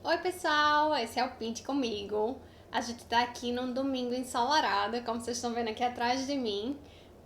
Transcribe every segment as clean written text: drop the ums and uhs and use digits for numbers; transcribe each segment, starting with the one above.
Oi pessoal, esse é o Pinte Comigo. A gente tá aqui num domingo ensolarado, como vocês estão vendo aqui atrás de mim.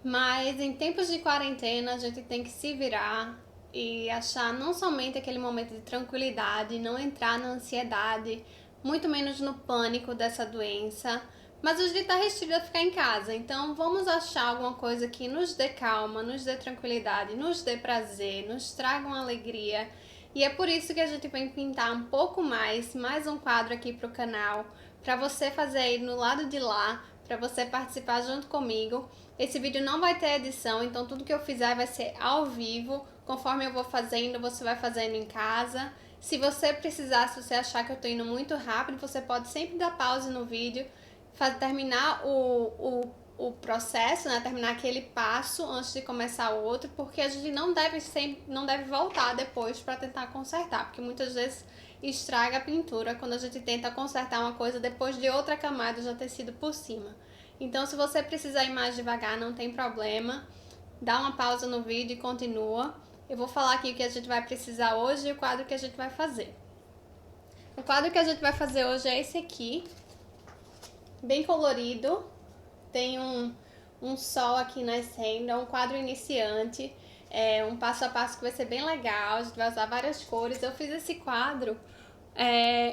Mas em tempos de quarentena a gente tem que se virar e achar não somente aquele momento de tranquilidade, não entrar na ansiedade, muito menos no pânico dessa doença. Mas a gente tá restrito a ficar em casa, então vamos achar alguma coisa que nos dê calma, nos dê tranquilidade, nos dê prazer, nos traga uma alegria. E é por isso que a gente vem pintar um pouco mais um quadro aqui pro canal, para você fazer aí no lado de lá, para você participar junto comigo. Esse vídeo não vai ter edição, então tudo que eu fizer vai ser ao vivo, conforme eu vou fazendo, você vai fazendo em casa. Se você precisar, se você achar que eu tô indo muito rápido, você pode sempre dar pause no vídeo, terminar o processo, né? Terminar aquele passo antes de começar o outro, porque a gente não deve voltar depois para tentar consertar, porque muitas vezes estraga a pintura quando a gente tenta consertar uma coisa depois de outra camada já ter sido por cima. Então, se você precisar ir mais devagar, não tem problema. Dá uma pausa no vídeo e continua. Eu vou falar aqui o que a gente vai precisar hoje e o quadro que a gente vai fazer. O quadro que a gente vai fazer hoje é esse aqui, bem colorido. Tem um sol aqui nascendo, é um quadro iniciante, é um passo a passo que vai ser bem legal, a gente vai usar várias cores. Eu fiz esse quadro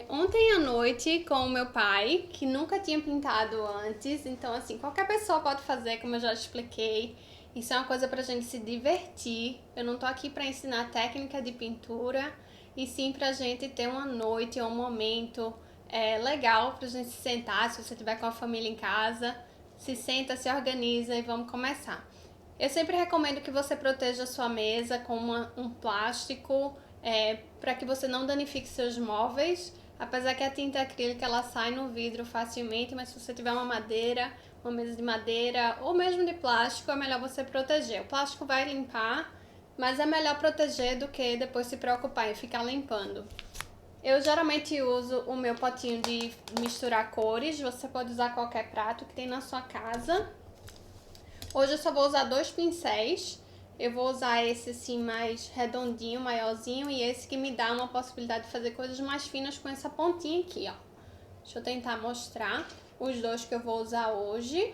ontem à noite com o meu pai, que nunca tinha pintado antes, então assim, qualquer pessoa pode fazer, como eu já expliquei. Isso é uma coisa pra gente se divertir. Eu não tô aqui pra ensinar técnica de pintura, e sim pra gente ter uma noite ou um momento legal pra gente se sentar, se você tiver com a família em casa. Se senta, se organiza e vamos começar. Eu sempre recomendo que você proteja a sua mesa com um plástico para que você não danifique seus móveis. Apesar que a tinta acrílica ela sai no vidro facilmente, mas se você tiver uma madeira, uma mesa de madeira ou mesmo de plástico, é melhor você proteger. O plástico vai limpar, mas é melhor proteger do que depois se preocupar em ficar limpando. Eu geralmente uso o meu potinho de misturar cores, você pode usar qualquer prato que tem na sua casa. Hoje eu só vou usar 2 pincéis, eu vou usar esse assim mais redondinho, maiorzinho, e esse que me dá uma possibilidade de fazer coisas mais finas com essa pontinha aqui, ó. Deixa eu tentar mostrar os dois que eu vou usar hoje.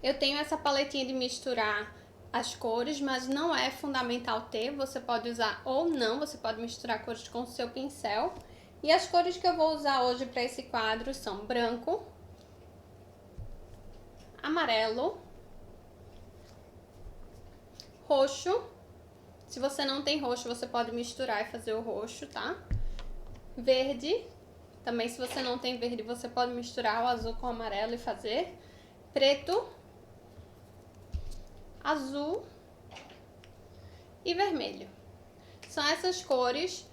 Eu tenho essa paletinha de misturar as cores, mas não é fundamental ter, você pode usar ou não, você pode misturar cores com o seu pincel. E as cores que eu vou usar hoje para esse quadro são branco, amarelo, roxo. Se você não tem roxo, você pode misturar e fazer o roxo, tá? Verde, também se você não tem verde, você pode misturar o azul com o amarelo e fazer. Preto, azul e vermelho. São essas cores.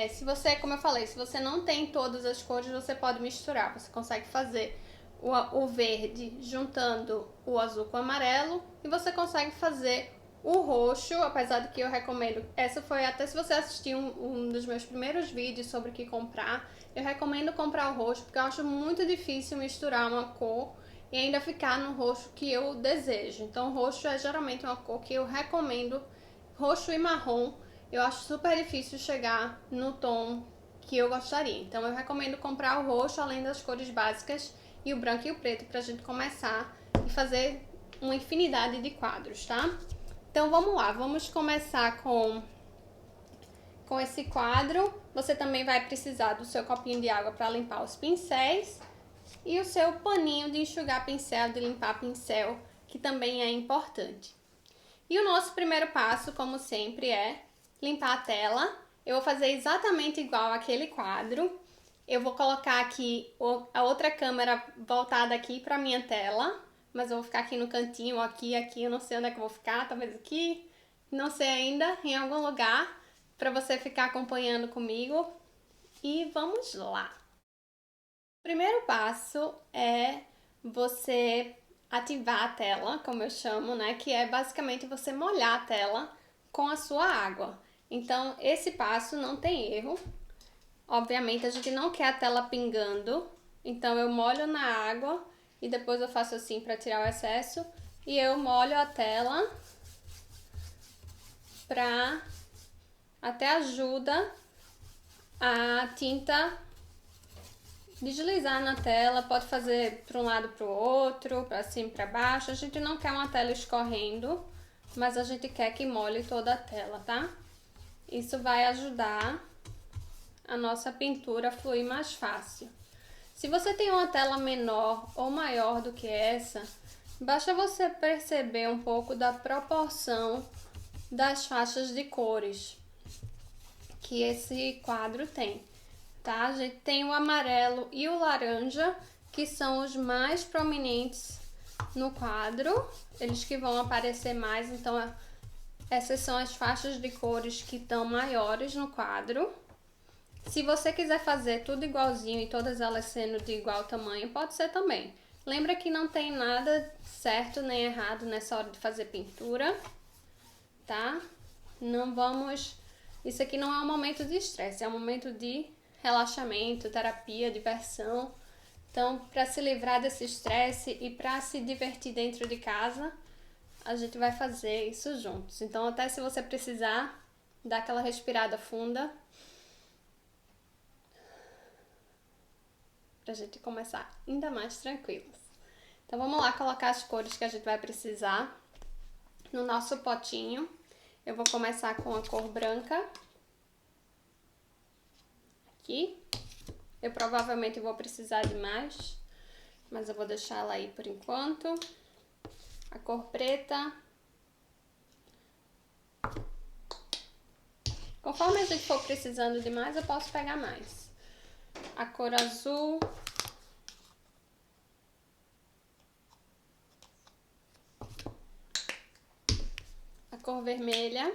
Se você, como eu falei, se você não tem todas as cores, você pode misturar. Você consegue fazer o verde juntando o azul com o amarelo e você consegue fazer o roxo, apesar de que eu recomendo. Essa foi até se você assistiu um dos meus primeiros vídeos sobre o que comprar. Eu recomendo comprar o roxo porque eu acho muito difícil misturar uma cor e ainda ficar no roxo que eu desejo. Então, roxo é geralmente uma cor que eu recomendo. Roxo e marrom, eu acho super difícil chegar no tom que eu gostaria. Então, eu recomendo comprar o roxo, além das cores básicas, e o branco e o preto, pra gente começar e fazer uma infinidade de quadros, tá? Então, vamos lá. Vamos começar com esse quadro. Você também vai precisar do seu copinho de água para limpar os pincéis e o seu paninho de enxugar pincel, de limpar pincel, que também é importante. E o nosso primeiro passo, como sempre, é limpar a tela. Eu vou fazer exatamente igual aquele quadro. Eu vou colocar aqui a outra câmera voltada aqui para minha tela, mas eu vou ficar aqui no cantinho, aqui, eu não sei onde é que eu vou ficar, talvez aqui, não sei ainda, em algum lugar, para você ficar acompanhando comigo. E vamos lá! O primeiro passo é você ativar a tela, como eu chamo, né? Que é basicamente você molhar a tela com a sua água. Então, esse passo não tem erro. Obviamente, a gente não quer a tela pingando. Então, eu molho na água e depois eu faço assim para tirar o excesso. E eu molho a tela até ajuda a a tinta deslizar na tela, pode fazer para um lado para o outro, para cima e para baixo. A gente não quer uma tela escorrendo, mas a gente quer que molhe toda a tela, tá? Isso vai ajudar a nossa pintura a fluir mais fácil. Se você tem uma tela menor ou maior do que essa, basta você perceber um pouco da proporção das faixas de cores que esse quadro tem, tá? A gente tem o amarelo e o laranja, que são os mais prominentes no quadro, eles que vão aparecer mais, então essas são as faixas de cores que estão maiores no quadro. Se você quiser fazer tudo igualzinho e todas elas sendo de igual tamanho, pode ser também. Lembra que não tem nada certo nem errado nessa hora de fazer pintura, tá? Não vamos... Isso aqui não é um momento de estresse, é um momento de relaxamento, terapia, diversão. Então, para se livrar desse estresse e para se divertir dentro de casa, a gente vai fazer isso juntos. Então, até se você precisar, dá aquela respirada funda, pra gente começar ainda mais tranquilos. Então vamos lá colocar as cores que a gente vai precisar no nosso potinho. Eu vou começar com a cor branca. Aqui. Eu provavelmente vou precisar de mais, mas eu vou deixar ela aí por enquanto. A cor preta. Conforme a gente for precisando de mais, eu posso pegar mais. A cor azul, a cor vermelha,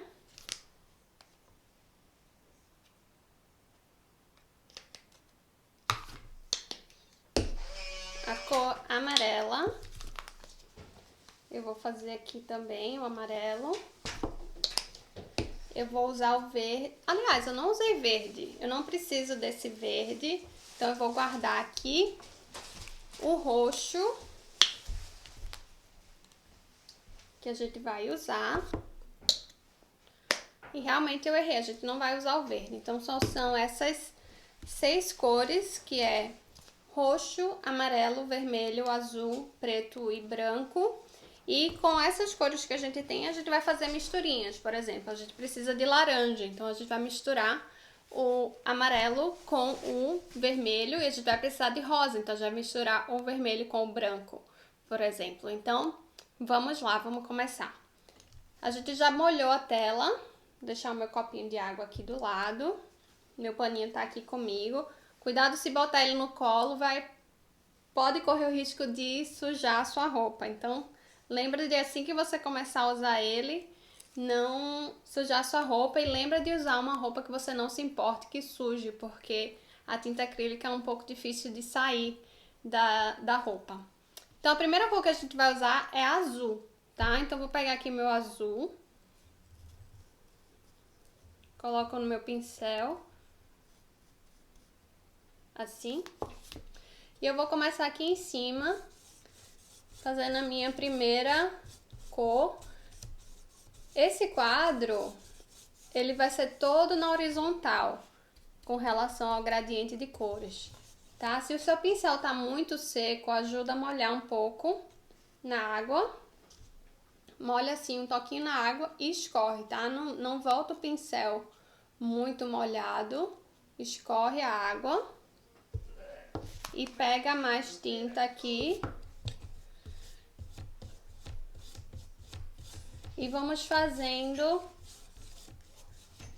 a cor amarela. Eu vou fazer aqui também o amarelo. Eu vou usar o verde. Aliás, eu não usei verde. Eu não preciso desse verde. Então, eu vou guardar aqui o roxo, que a gente vai usar. E realmente eu errei. A gente não vai usar o verde. Então, são essas 6 cores, que é roxo, amarelo, vermelho, azul, preto e branco. E com essas cores que a gente tem, a gente vai fazer misturinhas. Por exemplo, a gente precisa de laranja, então a gente vai misturar o amarelo com o vermelho e a gente vai precisar de rosa, então a gente vai misturar o vermelho com o branco, por exemplo. Então, vamos lá, vamos começar. A gente já molhou a tela, vou deixar o meu copinho de água aqui do lado, meu paninho tá aqui comigo. Cuidado se botar ele no colo, pode correr o risco de sujar a sua roupa, então... Lembra de assim que você começar a usar ele, não sujar sua roupa, e lembra de usar uma roupa que você não se importe que suje, porque a tinta acrílica é um pouco difícil de sair da roupa. Então a primeira cor que a gente vai usar é azul, tá? Então vou pegar aqui meu azul, coloco no meu pincel, assim, e eu vou começar aqui em cima, fazendo a minha primeira cor. Esse quadro, ele vai ser todo na horizontal, com relação ao gradiente de cores, tá? Se o seu pincel tá muito seco, ajuda a molhar um pouco na água. Molha assim um toquinho na água e escorre, tá? Não volta o pincel muito molhado, escorre a água e pega mais tinta aqui. E vamos fazendo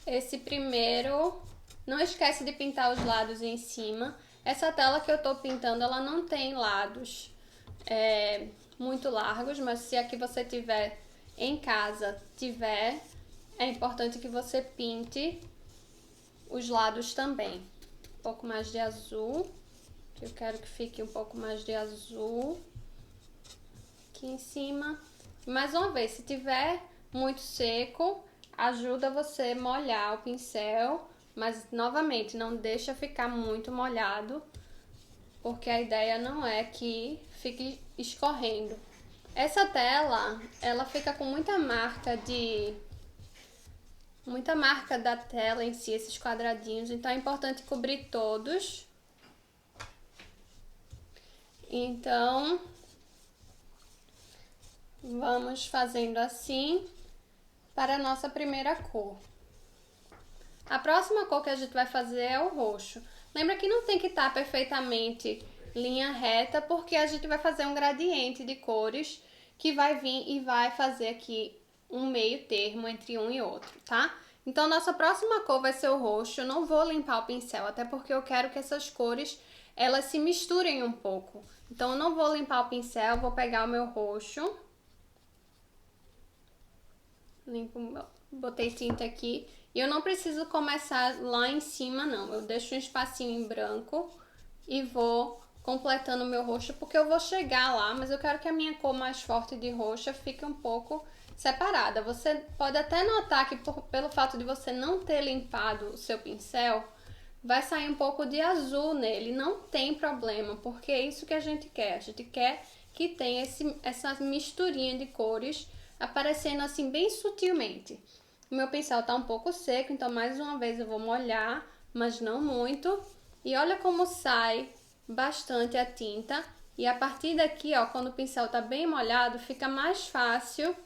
esse primeiro. Não esquece de pintar os lados em cima. Essa tela que eu tô pintando, ela não tem lados muito largos, mas se a que você tiver em casa tiver, é importante que você pinte os lados também. Um pouco mais de azul, que eu quero que fique um pouco mais de azul aqui em cima. Mais uma vez, se tiver muito seco, ajuda você molhar o pincel, mas novamente, não deixa ficar muito molhado, porque a ideia não é que fique escorrendo. Essa tela, ela fica com muita marca muita marca da tela em si, esses quadradinhos, então é importante cobrir todos. Então, vamos fazendo assim para a nossa primeira cor. A próxima cor que a gente vai fazer é o roxo. Lembra que não tem que estar perfeitamente linha reta, porque a gente vai fazer um gradiente de cores que vai vir e vai fazer aqui um meio termo entre um e outro, tá? Então, nossa próxima cor vai ser o roxo. Eu não vou limpar o pincel, até porque eu quero que essas cores, elas se misturem um pouco. Então, eu não vou limpar o pincel, vou pegar o meu roxo. Limpo, botei tinta aqui. E eu não preciso começar lá em cima, não. Eu deixo um espacinho em branco e vou completando o meu roxo, porque eu vou chegar lá, mas eu quero que a minha cor mais forte de roxa fique um pouco separada. Você pode até notar que pelo fato de você não ter limpado o seu pincel, vai sair um pouco de azul nele. Não tem problema, porque é isso que a gente quer. A gente quer que tenha essa misturinha de cores aparecendo assim bem sutilmente. O meu pincel tá um pouco seco, então mais uma vez eu vou molhar, mas não muito. E olha como sai bastante a tinta. E a partir daqui, ó, quando o pincel tá bem molhado, fica mais fácil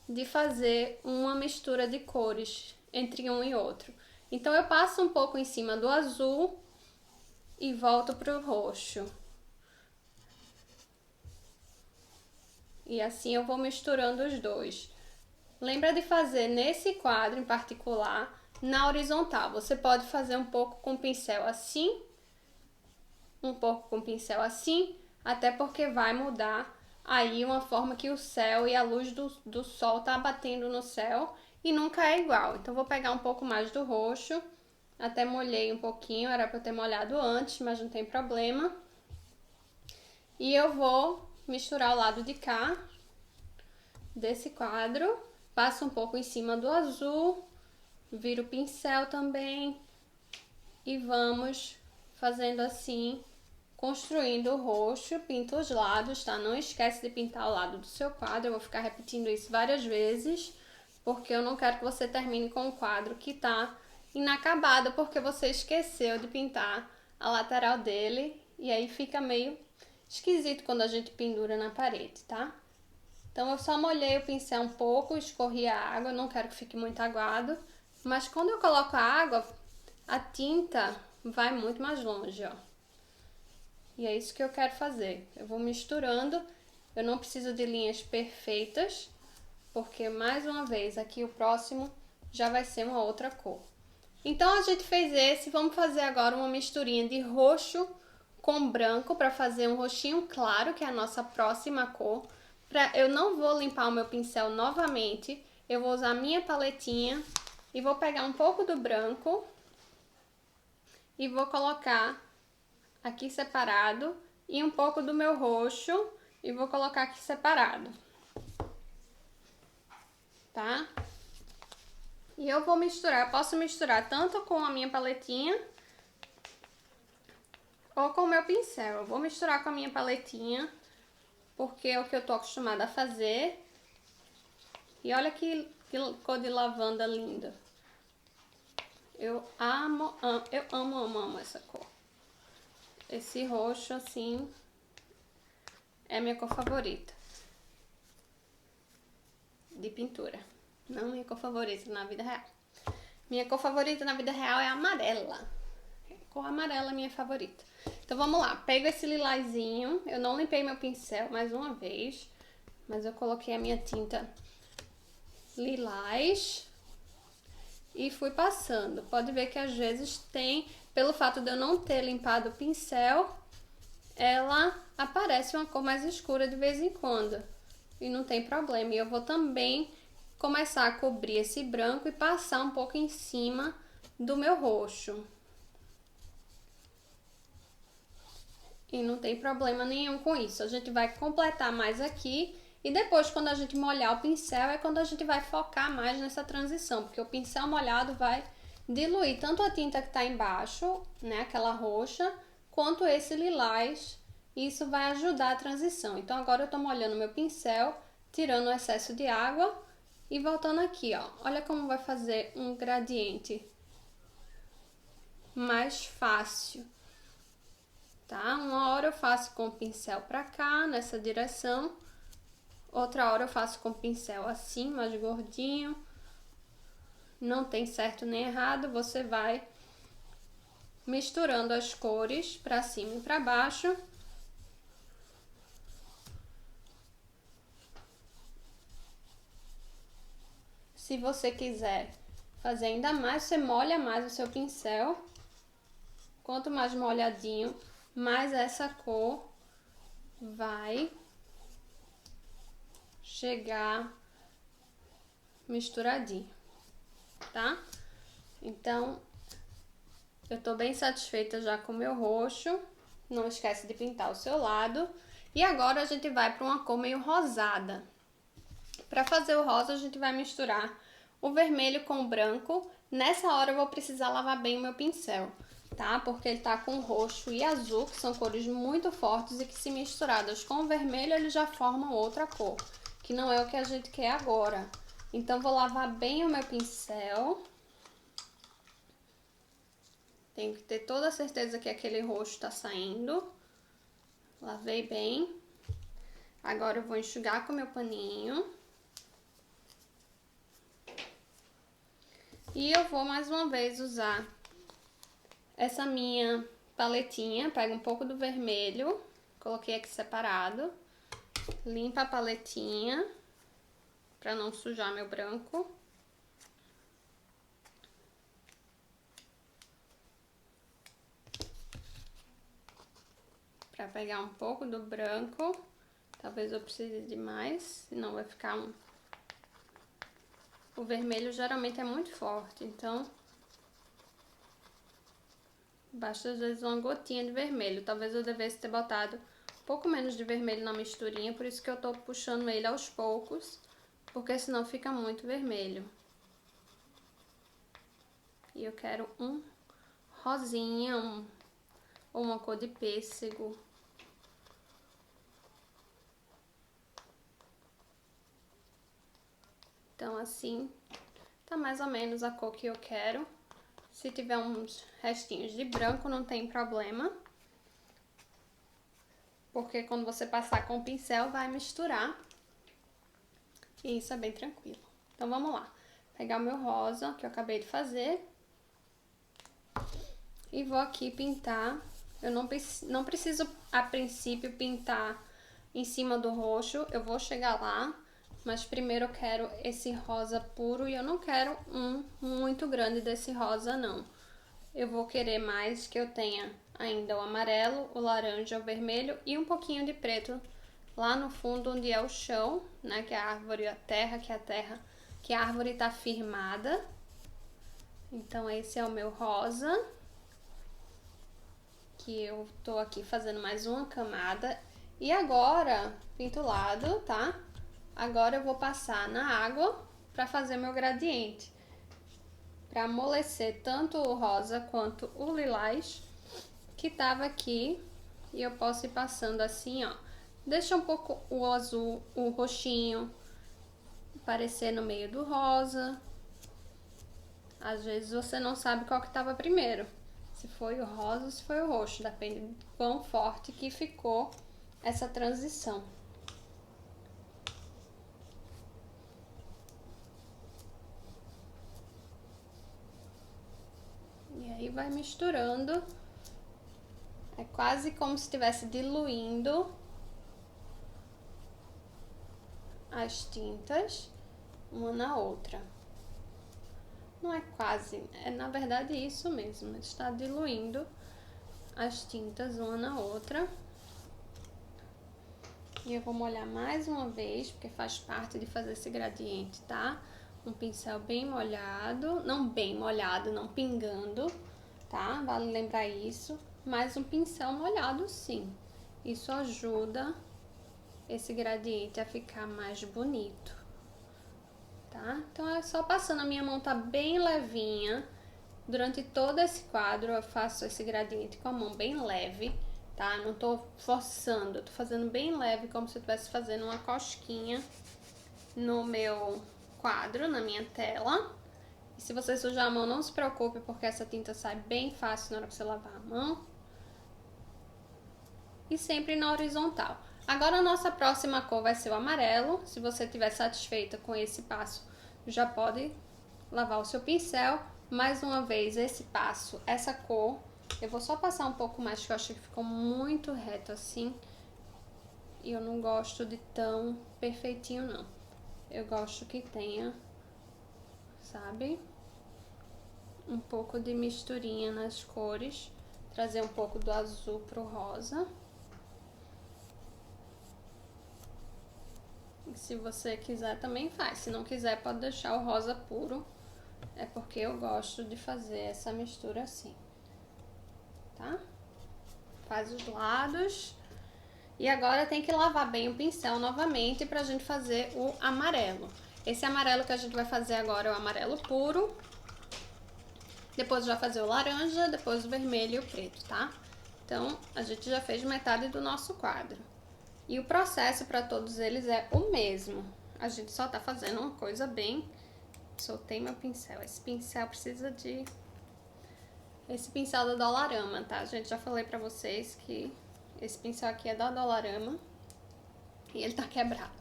de fazer uma mistura de cores entre um e outro. Então eu passo um pouco em cima do azul e volto pro roxo. E assim eu vou misturando os dois. Lembra de fazer nesse quadro em particular na horizontal. Você pode fazer um pouco com o pincel assim, um pouco com o pincel assim, até porque vai mudar aí uma forma que o céu e a luz do sol tá batendo no céu e nunca é igual. Então vou pegar um pouco mais do roxo, até molhei um pouquinho, era para eu ter molhado antes, mas não tem problema. E eu vou misturar o lado de cá desse quadro, passo um pouco em cima do azul, viro o pincel também e vamos fazendo assim, construindo o roxo. Pinta os lados, tá? Não esquece de pintar o lado do seu quadro, eu vou ficar repetindo isso várias vezes, porque eu não quero que você termine com um quadro que tá inacabado, porque você esqueceu de pintar a lateral dele, e aí fica meio esquisito quando a gente pendura na parede, tá? Então eu só molhei o pincel um pouco, escorri a água, não quero que fique muito aguado, mas quando eu coloco a água, a tinta vai muito mais longe, ó. E é isso que eu quero fazer. Eu vou misturando, eu não preciso de linhas perfeitas, porque mais uma vez aqui o próximo já vai ser uma outra cor. Então a gente fez esse, vamos fazer agora uma misturinha de roxo com branco para fazer um roxinho claro, que é a nossa próxima cor. Eu não vou limpar o meu pincel novamente, eu vou usar a minha paletinha e vou pegar um pouco do branco e vou colocar aqui separado e um pouco do meu roxo e vou colocar aqui separado, tá? E eu vou misturar, eu posso misturar tanto com a minha paletinha ou com o meu pincel. Eu vou misturar com a minha paletinha, porque é o que eu tô acostumada a fazer. E olha que cor de lavanda linda. Eu amo essa cor. Esse roxo, assim, é minha cor favorita de pintura. Não minha cor favorita na vida real. Minha cor favorita na vida real é amarela. A cor amarela é minha favorita. Então vamos lá, pego esse lilazinho. Eu não limpei meu pincel mais uma vez, mas eu coloquei a minha tinta lilás e fui passando. Pode ver que às vezes tem, pelo fato de eu não ter limpado o pincel, ela aparece uma cor mais escura de vez em quando. E não tem problema. E eu vou também começar a cobrir esse branco e passar um pouco em cima do meu roxo. E não tem problema nenhum com isso. A gente vai completar mais aqui e depois, quando a gente molhar o pincel, é quando a gente vai focar mais nessa transição, porque o pincel molhado vai diluir tanto a tinta que tá embaixo, né, aquela roxa, quanto esse lilás, e isso vai ajudar a transição. Então agora eu tô molhando meu pincel, tirando o excesso de água E voltando aqui, ó, olha como vai fazer um gradiente mais fácil, tá? Uma hora eu faço com o pincel pra cá, nessa direção. Outra hora eu faço com o pincel assim, mais gordinho. Não tem certo nem errado, você vai misturando as cores pra cima e pra baixo. Se você quiser fazer ainda mais, você molha mais o seu pincel. Quanto mais molhadinho, mais essa cor vai chegar misturadinho, tá? Então, eu tô bem satisfeita já com o meu roxo. Não esquece de pintar o seu lado. E agora a gente vai para uma cor meio rosada. Para fazer o rosa, a gente vai misturar o vermelho com o branco. Nessa hora eu vou precisar lavar bem o meu pincel, tá? Porque ele tá com roxo e azul, que são cores muito fortes e que, se misturadas com o vermelho, eles já formam outra cor, que não é o que a gente quer agora. Então, vou lavar bem o meu pincel. Tenho que ter toda a certeza que aquele roxo tá saindo. Lavei bem. Agora eu vou enxugar com o meu paninho. E eu vou mais uma vez usar essa minha paletinha. Pego um pouco do vermelho, coloquei aqui separado. Limpa a paletinha para não sujar meu branco. Para pegar um pouco do branco. Talvez eu precise de mais, senão vai ficar um... O vermelho geralmente é muito forte, então basta às vezes uma gotinha de vermelho. Talvez eu devesse ter botado um pouco menos de vermelho na misturinha, por isso que eu tô puxando ele aos poucos, porque senão fica muito vermelho. E eu quero um rosinha, ou uma cor de pêssego. Então assim, tá mais ou menos a cor que eu quero. Se tiver uns restinhos de branco, não tem problema, porque quando você passar com o pincel, vai misturar. E isso é bem tranquilo. Então, vamos lá. Pegar o meu rosa, que eu acabei de fazer. E vou aqui pintar. Eu não preciso, a princípio, pintar em cima do roxo. Eu vou chegar lá. Mas primeiro eu quero esse rosa puro e eu não quero um muito grande desse rosa, não. Eu vou querer mais que eu tenha ainda o amarelo, o laranja, o vermelho e um pouquinho de preto lá no fundo, onde é o chão, né, que é a árvore e a terra, que a árvore tá firmada. Então esse é o meu rosa, que eu tô aqui fazendo mais uma camada. E agora, pinto o lado, tá? Agora eu vou passar na água para fazer meu gradiente, para amolecer tanto o rosa quanto o lilás que tava aqui. E eu posso ir passando assim, ó. Deixa um pouco o azul, o roxinho aparecer no meio do rosa. Às vezes você não sabe qual que tava primeiro, se foi o rosa ou se foi o roxo, depende do quão forte que ficou essa transição. E aí vai misturando. É quase como se estivesse diluindo as tintas uma na outra. Não é quase, é na verdade isso mesmo. Está diluindo as tintas uma na outra. E eu vou molhar mais uma vez, porque faz parte de fazer esse gradiente, tá? Um pincel bem molhado, não bem molhado, não pingando, tá? Vale lembrar isso. Mas um pincel molhado, sim. Isso ajuda esse gradiente a ficar mais bonito, tá? Então é só passando, a minha mão tá bem levinha. Durante todo esse quadro eu faço esse gradiente com a mão bem leve, tá? Não tô forçando, eu tô fazendo bem leve, como se eu estivesse fazendo uma cosquinha no meu quadro na minha tela. E se você sujar a mão, não se preocupe, porque essa tinta sai bem fácil na hora que você lavar a mão. E sempre na horizontal. Agora a nossa próxima cor vai ser o amarelo. Se você estiver satisfeita com esse passo, já pode lavar o seu pincel. Mais uma vez, esse passo, essa cor, eu vou só passar um pouco mais, porque eu achei que ficou muito reto assim. E eu não gosto de tão perfeitinho, não. Eu gosto que tenha, sabe, um pouco de misturinha nas cores. Trazer um pouco do azul pro rosa. E se você quiser também faz. Se não quiser, pode deixar o rosa puro. É porque eu gosto de fazer essa mistura assim. Tá? Faz os lados. E agora tem que lavar bem o pincel novamente pra gente fazer o amarelo. Esse amarelo que a gente vai fazer agora é o amarelo puro. Depois vai fazer o laranja, depois o vermelho e o preto, tá? Então, a gente já fez metade do nosso quadro. E o processo para todos eles é o mesmo. A gente só tá fazendo uma coisa bem... Soltei meu pincel. Esse pincel precisa de... Esse pincel da Dollarama, tá? Gente, já falei pra vocês que esse pincel aqui é da Dollarama. E ele tá quebrado.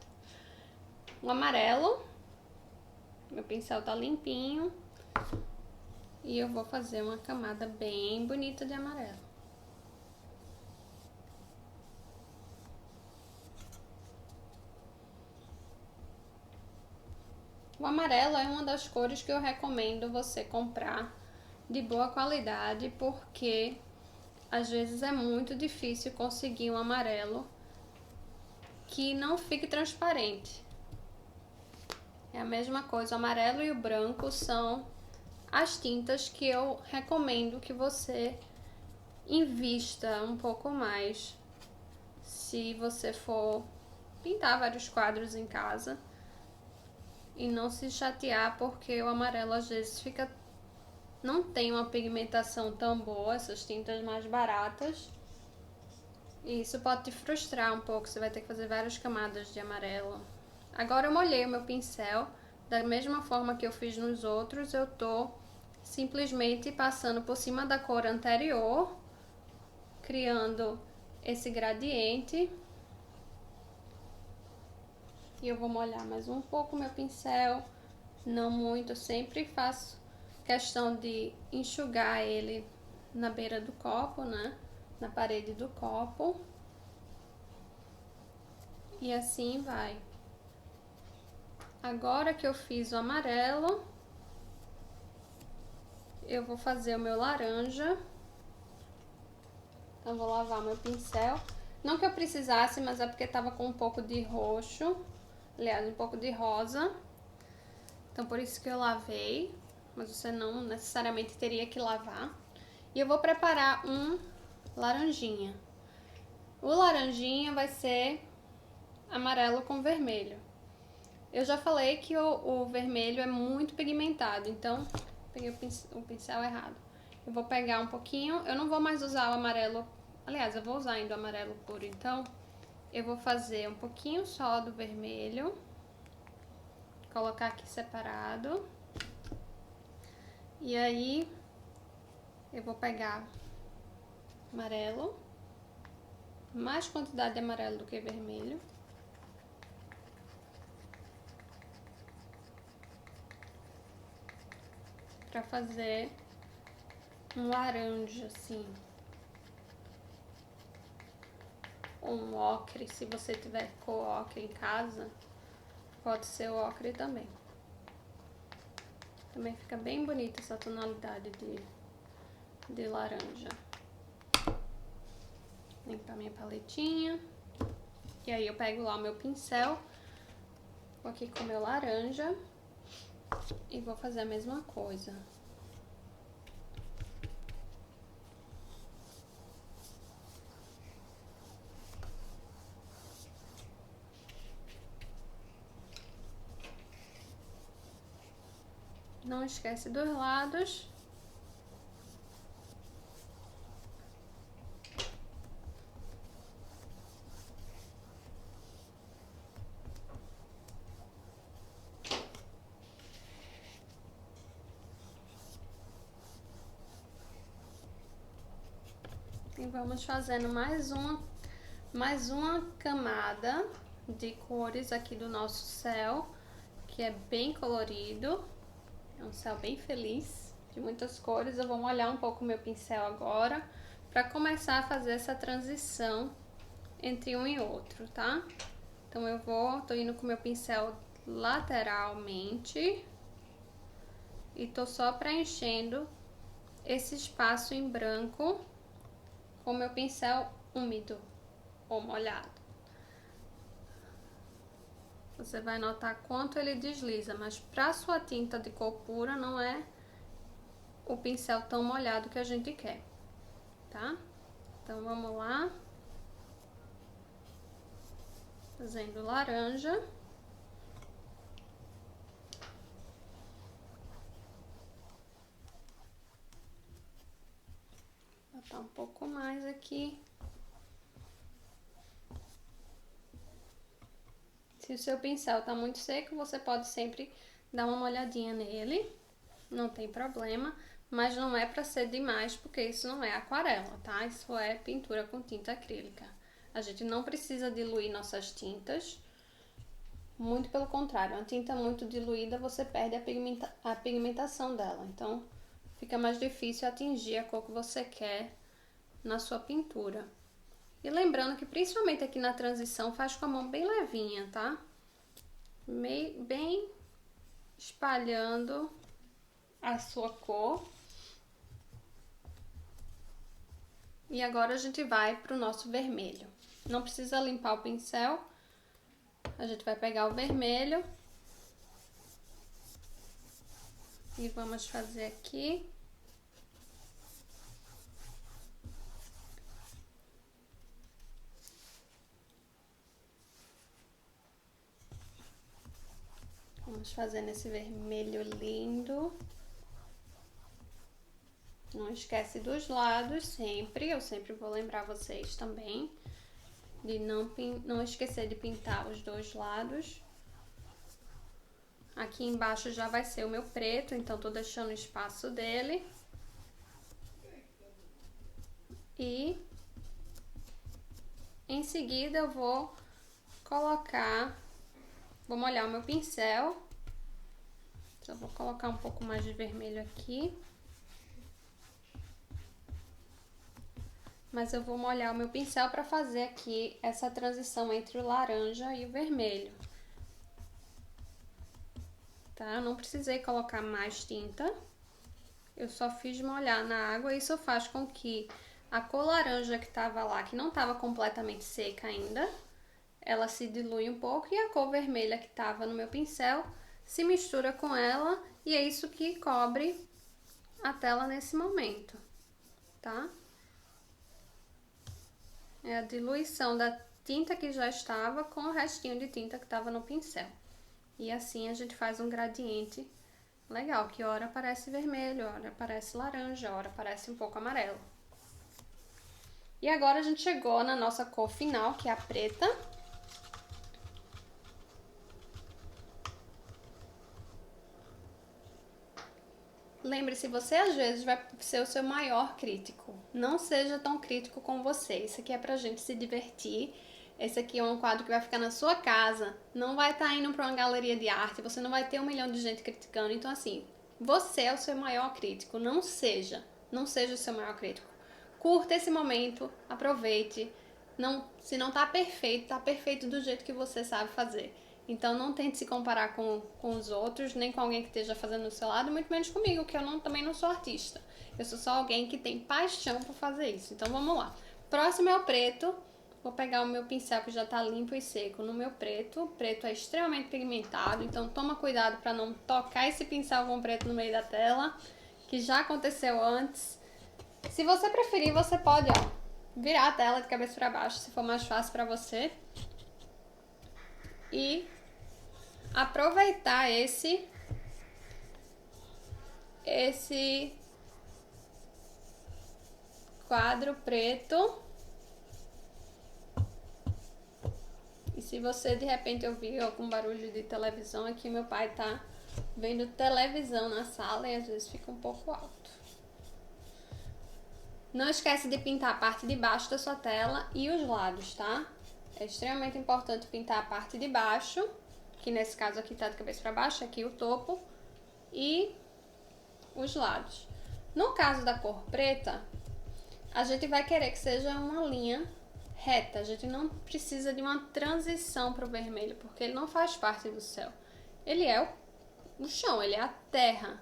O amarelo. Meu pincel tá limpinho. E eu vou fazer uma camada bem bonita de amarelo. O amarelo é uma das cores que eu recomendo você comprar de boa qualidade, porque às vezes é muito difícil conseguir um amarelo que não fique transparente. É a mesma coisa, o amarelo e o branco são as tintas que eu recomendo que você invista um pouco mais se você for pintar vários quadros em casa. E não se chatear porque o amarelo às vezes fica... Não tem uma pigmentação tão boa, essas tintas mais baratas. E isso pode te frustrar um pouco, você vai ter que fazer várias camadas de amarelo. Agora eu molhei o meu pincel, da mesma forma que eu fiz nos outros, eu tô simplesmente passando por cima da cor anterior, criando esse gradiente. E eu vou molhar mais um pouco meu pincel, não muito, eu sempre faço questão de enxugar ele na beira do copo, né? Na parede do copo. E assim vai. Agora que eu fiz o amarelo, eu vou fazer o meu laranja. Então, vou lavar meu pincel. Não que eu precisasse, mas é porque tava com um pouco de roxo. Aliás, um pouco de rosa. Então, por isso que eu lavei. Mas você não necessariamente teria que lavar. E eu vou preparar um laranjinha. O laranjinha vai ser amarelo com vermelho. Eu já falei que o vermelho é muito pigmentado, então peguei o pincel errado. Eu vou pegar um pouquinho, eu não vou mais usar o amarelo, aliás, eu vou usar ainda o amarelo puro, então eu vou fazer um pouquinho só do vermelho, colocar aqui separado. E aí eu vou pegar amarelo, mais quantidade de amarelo do que vermelho. Pra fazer um laranja, assim. Ou um ocre, se você tiver cor ocre em casa, pode ser o ocre também. Também fica bem bonita essa tonalidade de laranja. Limpar minha paletinha. E aí eu pego lá o meu pincel, vou aqui com o meu laranja e vou fazer a mesma coisa. Não esquece dos lados. E vamos fazendo mais uma camada de cores aqui do nosso céu, que é bem colorido. É um céu bem feliz, de muitas cores. Eu vou molhar um pouco o meu pincel agora, para começar a fazer essa transição entre um e outro, tá? Então tô indo com o meu pincel lateralmente e tô só preenchendo esse espaço em branco com o meu pincel úmido ou molhado. Você vai notar quanto ele desliza, mas para sua tinta de cor pura não é o pincel tão molhado que a gente quer, tá? Então vamos lá. Fazendo laranja. Vou botar um pouco mais aqui. Se o seu pincel tá muito seco, você pode sempre dar uma molhadinha nele, não tem problema, mas não é para ser demais, porque isso não é aquarela, tá? Isso é pintura com tinta acrílica. A gente não precisa diluir nossas tintas, muito pelo contrário, uma tinta muito diluída você perde a pigmentação dela, então fica mais difícil atingir a cor que você quer na sua pintura. E lembrando que principalmente aqui na transição faz com a mão bem levinha, tá? Bem espalhando a sua cor. E agora a gente vai pro nosso vermelho. Não precisa limpar o pincel. A gente vai pegar o vermelho. E vamos fazer aqui. Vamos fazendo esse vermelho lindo. Não esquece dos lados sempre, eu sempre vou lembrar vocês também de não esquecer de pintar os dois lados. Aqui embaixo já vai ser o meu preto, então tô deixando o espaço dele. E em seguida eu vou molhar o meu pincel. Só vou colocar um pouco mais de vermelho aqui. Mas eu vou molhar o meu pincel para fazer aqui essa transição entre o laranja e o vermelho. Tá? Eu não precisei colocar mais tinta. Eu só fiz molhar na água e isso faz com que a cor laranja que estava lá, que não estava completamente seca ainda, ela se dilui um pouco e a cor vermelha que estava no meu pincel se mistura com ela e é isso que cobre a tela nesse momento, tá? É a diluição da tinta que já estava com o restinho de tinta que estava no pincel. E assim a gente faz um gradiente legal, que ora parece vermelho, ora parece laranja, ora parece um pouco amarelo. E agora a gente chegou na nossa cor final, que é a preta. Lembre-se, você às vezes vai ser o seu maior crítico. Não seja tão crítico com você. Isso aqui é pra gente se divertir. Esse aqui é um quadro que vai ficar na sua casa. Não vai estar indo pra uma galeria de arte. Você não vai ter 1 milhão de gente criticando. Então, assim, você é o seu maior crítico. Não seja o seu maior crítico. Curta esse momento, aproveite. Se não tá perfeito do jeito que você sabe fazer. Então não tente se comparar com os outros, nem com alguém que esteja fazendo do seu lado, muito menos comigo, que eu também não sou artista. Eu sou só alguém que tem paixão por fazer isso. Então vamos lá. Próximo é o preto. Vou pegar o meu pincel que já tá limpo e seco no meu preto. O preto é extremamente pigmentado, então toma cuidado para não tocar esse pincel com preto no meio da tela, que já aconteceu antes. Se você preferir, você pode, virar a tela de cabeça para baixo, se for mais fácil para você. E aproveitar esse quadro preto. E se você de repente ouvir algum barulho de televisão, aqui meu pai tá vendo televisão na sala e às vezes fica um pouco alto. Não esquece de pintar a parte de baixo da sua tela e os lados, tá? É extremamente importante pintar a parte de baixo, que nesse caso aqui tá de cabeça para baixo, aqui o topo, e os lados. No caso da cor preta, a gente vai querer que seja uma linha reta. A gente não precisa de uma transição para o vermelho, porque ele não faz parte do céu. Ele é o chão, ele é a terra.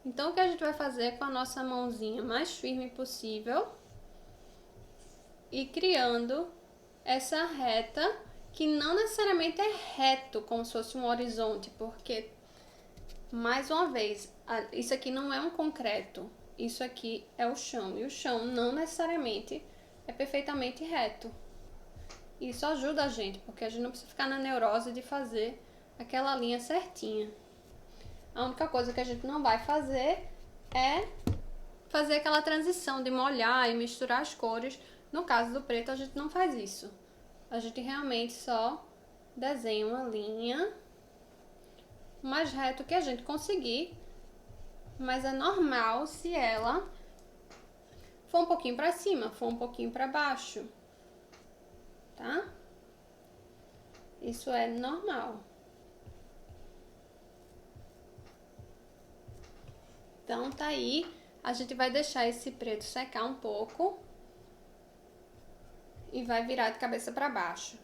Então, o que a gente vai fazer com a nossa mãozinha mais firme possível e criando essa reta, que não necessariamente é reto, como se fosse um horizonte, porque, mais uma vez, isso aqui não é um concreto, isso aqui é o chão, e o chão não necessariamente é perfeitamente reto. Isso ajuda a gente, porque a gente não precisa ficar na neurose de fazer aquela linha certinha. A única coisa que a gente não vai fazer é fazer aquela transição de molhar e misturar as cores. No caso do preto, a gente não faz isso. A gente realmente só desenha uma linha o mais reto que a gente conseguir, mas é normal se ela for um pouquinho para cima, for um pouquinho para baixo, tá? Isso é normal. Então tá aí, a gente vai deixar esse preto secar um pouco e vai virar de cabeça para baixo.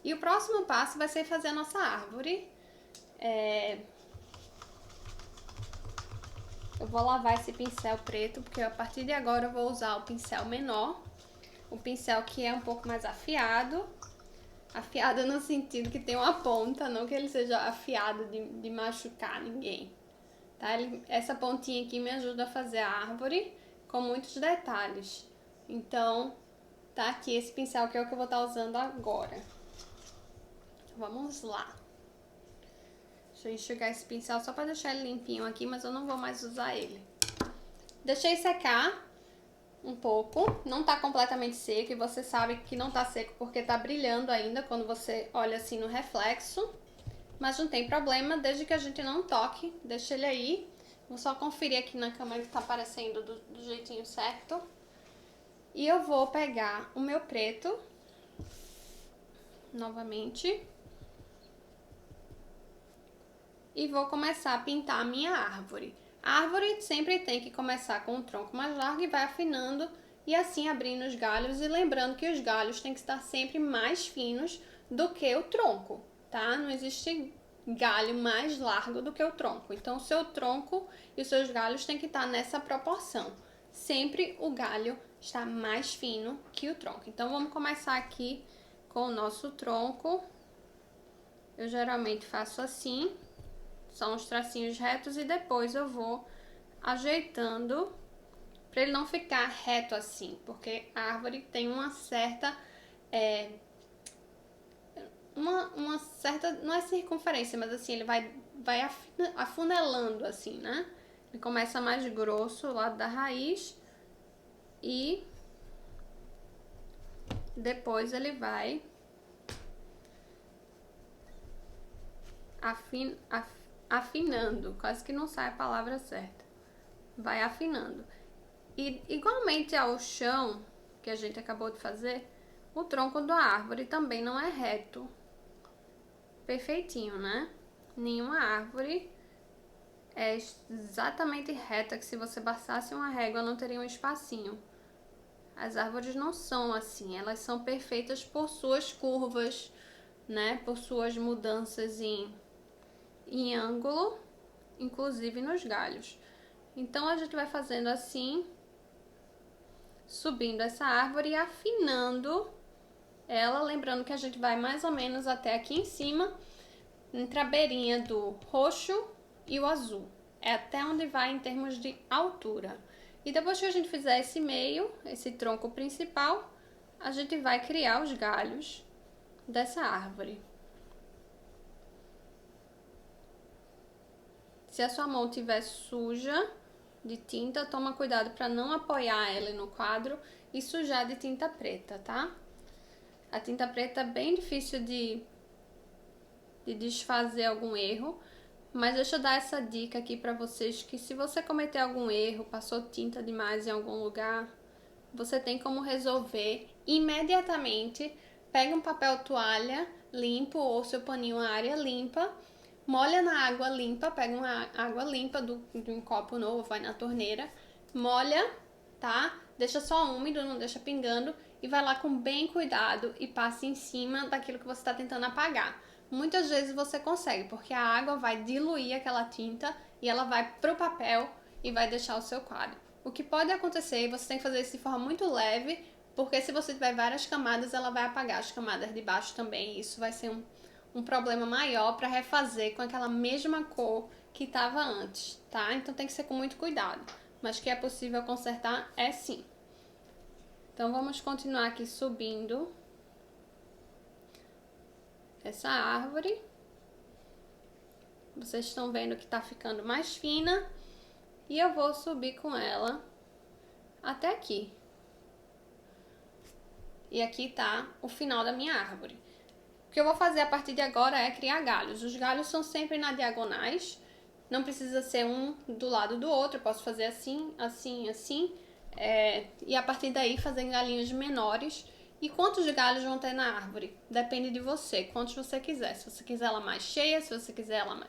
E o próximo passo vai ser fazer a nossa árvore. Eu vou lavar esse pincel preto, porque a partir de agora eu vou usar o pincel menor, o pincel que é um pouco mais afiado. Afiado no sentido que tem uma ponta, não que ele seja afiado de machucar ninguém, tá? Essa pontinha aqui me ajuda a fazer a árvore com muitos detalhes. Então, tá aqui esse pincel que é o que eu vou estar usando agora. Vamos lá. Deixa eu enxugar esse pincel só para deixar ele limpinho aqui, mas eu não vou mais usar ele. Deixei secar um pouco, não tá completamente seco, e você sabe que não tá seco porque tá brilhando ainda quando você olha assim no reflexo, mas não tem problema, desde que a gente não toque, deixa ele aí. Vou só conferir aqui na câmera que tá aparecendo do jeitinho certo. E eu vou pegar o meu preto, novamente, e vou começar a pintar a minha árvore. A árvore sempre tem que começar com um tronco mais largo e vai afinando e assim abrindo os galhos, e lembrando que os galhos têm que estar sempre mais finos do que o tronco, tá? Não existe galho mais largo do que o tronco. Então, o seu tronco e os seus galhos têm que estar nessa proporção. Sempre o galho está mais fino que o tronco. Então, vamos começar aqui com o nosso tronco. Eu geralmente faço assim. São os tracinhos retos e depois eu vou ajeitando para ele não ficar reto assim, porque a árvore tem uma certa uma certa, não é circunferência, mas assim, ele vai afunelando assim, né? Ele começa mais grosso o lado da raiz e depois ele vai afinando, quase que não sai a palavra certa. Vai afinando. E igualmente ao chão que a gente acabou de fazer, o tronco da árvore também não é reto, perfeitinho, né? Nenhuma árvore é exatamente reta, que se você passasse uma régua não teria um espacinho. As árvores não são assim, elas são perfeitas por suas curvas, né? Por suas mudanças em ângulo, inclusive nos galhos. Então a gente vai fazendo assim, subindo essa árvore e afinando ela, lembrando que a gente vai mais ou menos até aqui em cima, entre a beirinha do roxo e o azul. É até onde vai em termos de altura. E depois que a gente fizer esse meio, esse tronco principal, a gente vai criar os galhos dessa árvore. Se a sua mão estiver suja de tinta, toma cuidado para não apoiar ela no quadro e sujar de tinta preta, tá? A tinta preta é bem difícil de desfazer algum erro, Mas deixa eu dar essa dica aqui pra vocês, que se você cometer algum erro, passou tinta demais em algum lugar, você tem como resolver imediatamente. Pega um papel toalha limpo ou seu paninho a área limpa, molha na água limpa, pega uma água limpa de um copo novo, vai na torneira, molha, tá? Deixa só úmido, não deixa pingando, e vai lá com bem cuidado e passe em cima daquilo que você está tentando apagar. Muitas vezes você consegue, porque a água vai diluir aquela tinta e ela vai pro papel e vai deixar o seu quadro. O que pode acontecer, você tem que fazer isso de forma muito leve, porque se você tiver várias camadas, ela vai apagar as camadas de baixo também, e isso vai ser um problema maior para refazer com aquela mesma cor que estava antes, tá? Então tem que ser com muito cuidado, mas que é possível consertar, é sim. Então vamos continuar aqui subindo essa árvore. Vocês estão vendo que tá ficando mais fina, e eu vou subir com ela até aqui. E aqui tá o final da minha árvore. O que eu vou fazer a partir de agora é criar galhos. Os galhos são sempre na diagonais, não precisa ser um do lado do outro, eu posso fazer assim, assim, assim, e a partir daí fazer galinhos menores. E quantos galhos vão ter na árvore? Depende de você, quantos você quiser. Se você quiser ela mais cheia, se você quiser ela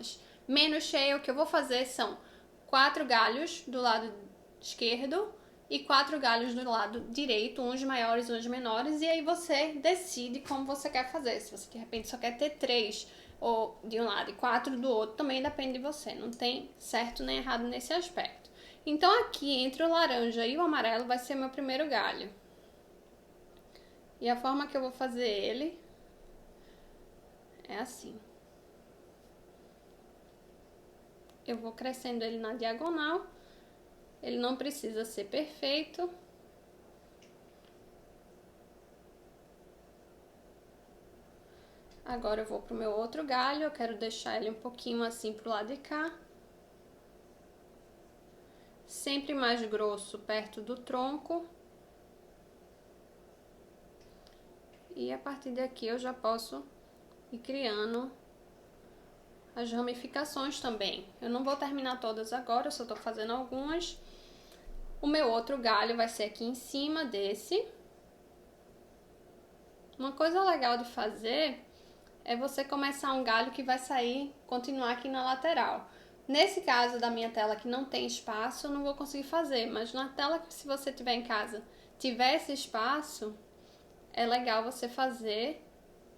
menos cheia, o que eu vou fazer são 4 galhos do lado esquerdo e 4 galhos do lado direito, uns maiores, uns menores, e aí você decide como você quer fazer. Se você de repente só quer ter 3 ou de um lado e 4 do outro, também depende de você. Não tem certo nem errado nesse aspecto. Então aqui entre o laranja e o amarelo vai ser meu primeiro galho. E a forma que eu vou fazer ele é assim. Eu vou crescendo ele na diagonal. Ele não precisa ser perfeito. Agora eu vou pro meu outro galho, eu quero deixar ele um pouquinho assim pro lado de cá. Sempre mais grosso perto do tronco. E a partir daqui eu já posso ir criando as ramificações também. Eu não vou terminar todas agora, eu só tô fazendo algumas. O meu outro galho vai ser aqui em cima desse. Uma coisa legal de fazer é você começar um galho que vai sair, continuar aqui na lateral. Nesse caso da minha tela que não tem espaço, eu não vou conseguir fazer, mas na tela que se você tiver em casa, tiver esse espaço, é legal você fazer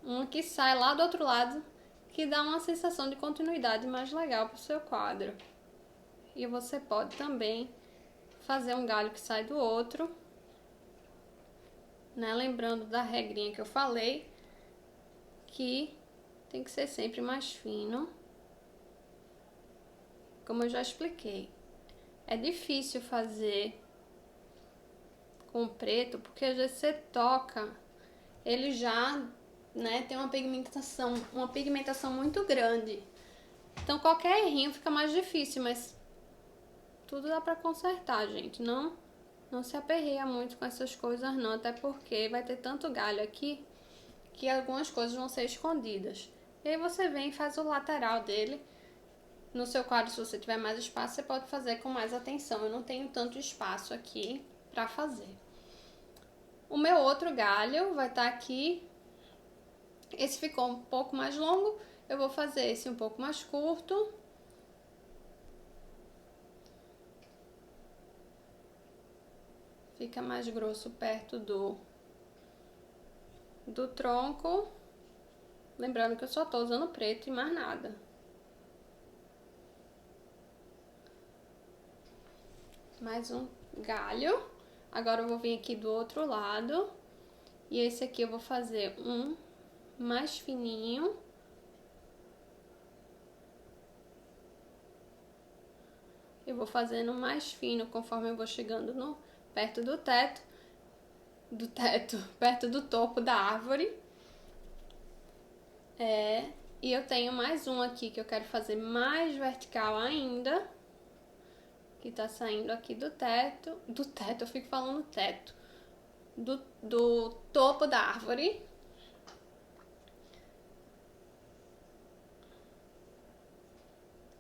uma que sai lá do outro lado, que dá uma sensação de continuidade mais legal para o seu quadro. E você pode também fazer um galho que sai do outro, né? Lembrando da regrinha que eu falei, que tem que ser sempre mais fino. Como eu já expliquei, é difícil fazer com preto, porque às vezes você toca, ele já, né, tem uma pigmentação muito grande. Então qualquer errinho fica mais difícil, mas tudo dá pra consertar, gente. Não se aperreia muito com essas coisas não, até porque vai ter tanto galho aqui que algumas coisas vão ser escondidas. E aí você vem e faz o lateral dele. No seu quadro, se você tiver mais espaço, você pode fazer com mais atenção. Eu não tenho tanto espaço aqui pra fazer. O meu outro galho vai estar aqui. Esse ficou um pouco mais longo, eu vou fazer esse um pouco mais curto. Fica mais grosso perto do tronco. Lembrando que eu só tô usando preto e mais nada. Mais um galho. Agora eu vou vir aqui do outro lado. E esse aqui eu vou fazer um mais fininho. Eu vou fazendo mais fino conforme eu vou chegando perto do teto, perto do topo da árvore. E eu tenho mais um aqui que eu quero fazer mais vertical ainda, que tá saindo aqui do teto, eu fico falando teto, do topo da árvore.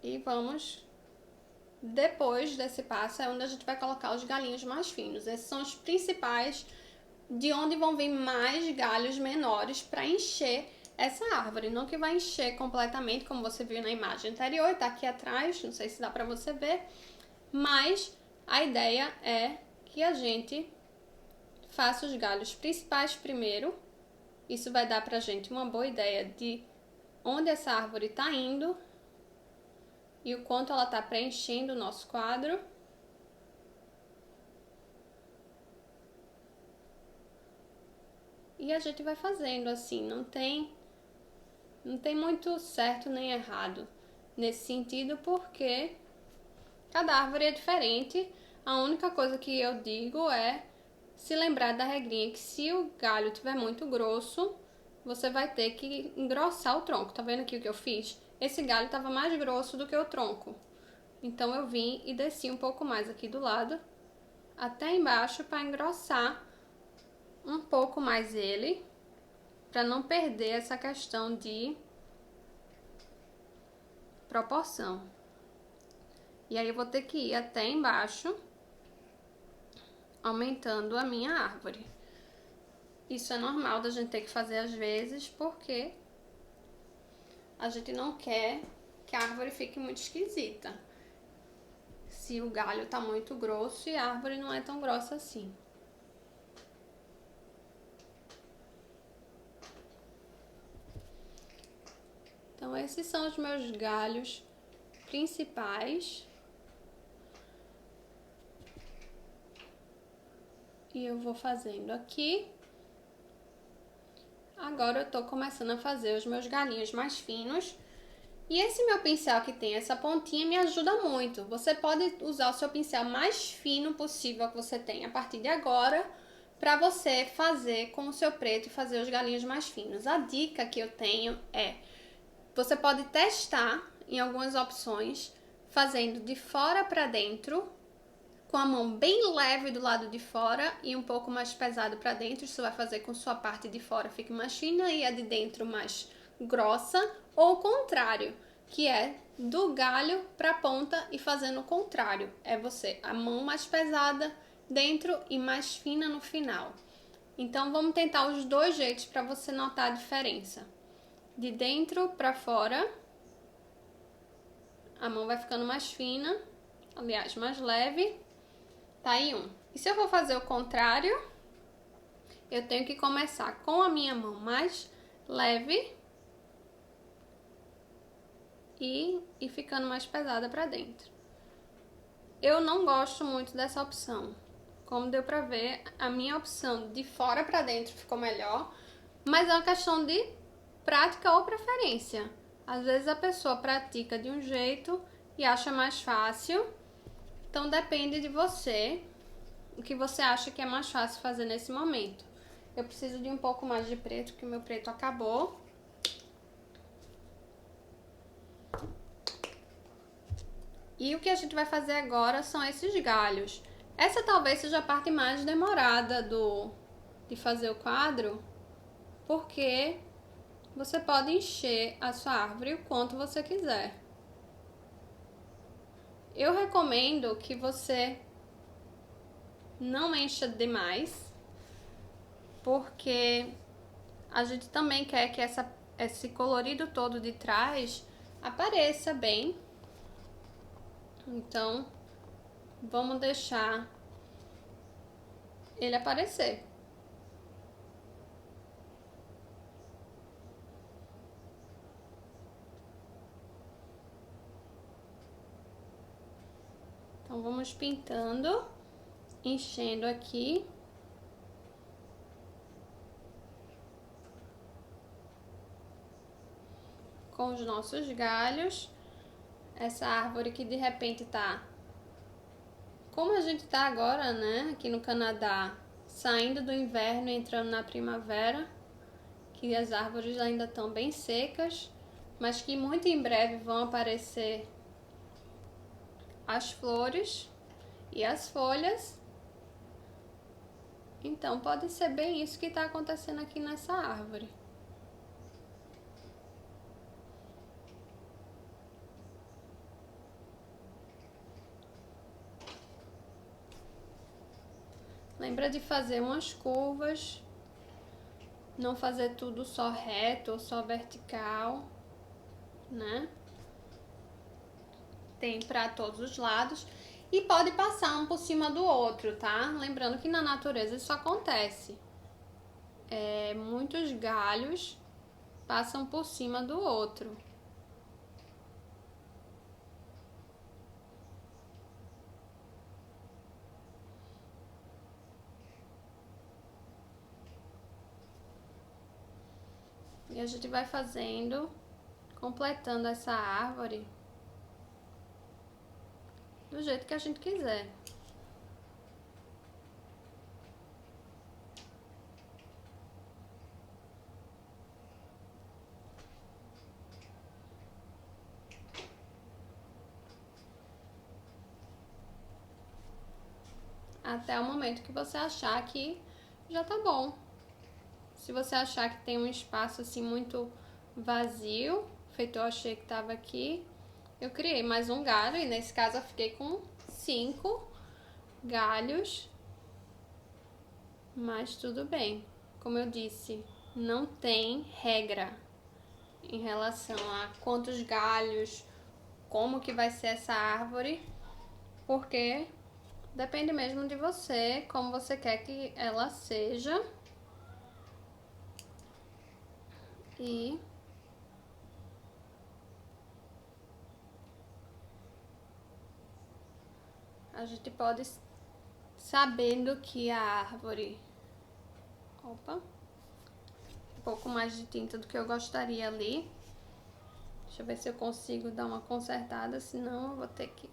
E vamos, depois desse passo, é onde a gente vai colocar os galhinhos mais finos. Esses são os principais, de onde vão vir mais galhos menores para encher essa árvore. Não que vai encher completamente, como você viu na imagem anterior, tá aqui atrás, não sei se dá para você ver, mas a ideia é que a gente faça os galhos principais primeiro. Isso vai dar pra gente uma boa ideia de onde essa árvore tá indo e o quanto ela tá preenchendo o nosso quadro. E a gente vai fazendo assim, não tem muito certo nem errado nesse sentido, porque cada árvore é diferente. A única coisa que eu digo é se lembrar da regrinha que se o galho tiver muito grosso, você vai ter que engrossar o tronco. Tá vendo aqui o que eu fiz? Esse galho estava mais grosso do que o tronco. Então eu vim e desci um pouco mais aqui do lado, até embaixo, para engrossar um pouco mais ele, para não perder essa questão de proporção. E aí eu vou ter que ir até embaixo, aumentando a minha árvore. Isso é normal da gente ter que fazer às vezes, porque a gente não quer que a árvore fique muito esquisita. Se o galho tá muito grosso e a árvore não é tão grossa assim. Então esses são os meus galhos principais. E eu vou fazendo aqui. Agora eu tô começando a fazer os meus galhinhos mais finos. E esse meu pincel que tem essa pontinha me ajuda muito. Você pode usar o seu pincel mais fino possível que você tem a partir de agora, para você fazer com o seu preto e fazer os galinhos mais finos. A dica que eu tenho é, você pode testar em algumas opções, fazendo de fora para dentro, com a mão bem leve do lado de fora e um pouco mais pesado para dentro. Isso vai fazer com que sua parte de fora fique mais fina e a de dentro mais grossa, ou o contrário, que é do galho para a ponta e fazendo o contrário. É você, a mão mais pesada dentro e mais fina no final. Então vamos tentar os dois jeitos para você notar a diferença. De dentro para fora, a mão vai ficando mais fina, aliás, mais leve. Tá aí um. E se eu for fazer o contrário, eu tenho que começar com a minha mão mais leve e ficando mais pesada para dentro. Eu não gosto muito dessa opção. Como deu pra ver, a minha opção de fora para dentro ficou melhor, mas é uma questão de prática ou preferência. Às vezes a pessoa pratica de um jeito e acha mais fácil, então depende de você, o que você acha que é mais fácil fazer nesse momento. Eu preciso de um pouco mais de preto, porque o meu preto acabou. E o que a gente vai fazer agora são esses galhos. Essa talvez seja a parte mais demorada de fazer o quadro, porque você pode encher a sua árvore o quanto você quiser. Eu recomendo que você não encha demais, porque a gente também quer que esse colorido todo de trás apareça bem. Então, vamos deixar ele aparecer. Então, vamos pintando, enchendo aqui. Com os nossos galhos. Essa árvore que de repente tá... Como a gente tá agora, né, aqui no Canadá, saindo do inverno e entrando na primavera, que as árvores ainda estão bem secas, mas que muito em breve vão aparecer as flores e as folhas. Então pode ser bem isso que está acontecendo aqui nessa árvore. Lembra de fazer umas curvas, não fazer tudo só reto ou só vertical, né? Tem para todos os lados e pode passar um por cima do outro, tá? Lembrando que na natureza isso acontece. Muitos galhos passam por cima do outro. E a gente vai fazendo, completando essa árvore do jeito que a gente quiser. Até o momento que você achar que já tá bom. Se você achar que tem um espaço assim muito vazio, feito eu achei que tava aqui, eu criei mais um galho e nesse caso eu fiquei com 5 galhos, mas tudo bem. Como eu disse, não tem regra em relação a quantos galhos, como que vai ser essa árvore, porque depende mesmo de você, como você quer que ela seja. E a gente pode, sabendo que a árvore... Opa! Um pouco mais de tinta do que eu gostaria ali. Deixa eu ver se eu consigo dar uma consertada, senão eu vou ter que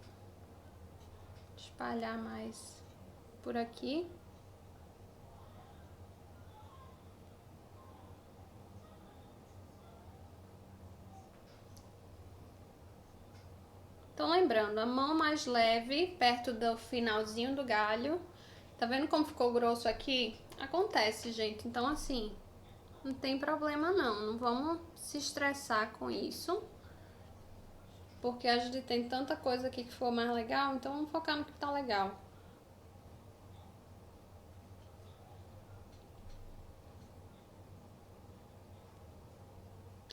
espalhar mais por aqui. Então lembrando, a mão mais leve perto do finalzinho do galho. Tá vendo como ficou grosso aqui? Acontece, gente. Então assim, não tem problema não. Não vamos se estressar com isso. Porque a gente tem tanta coisa aqui que ficou mais legal, então vamos focar no que tá legal.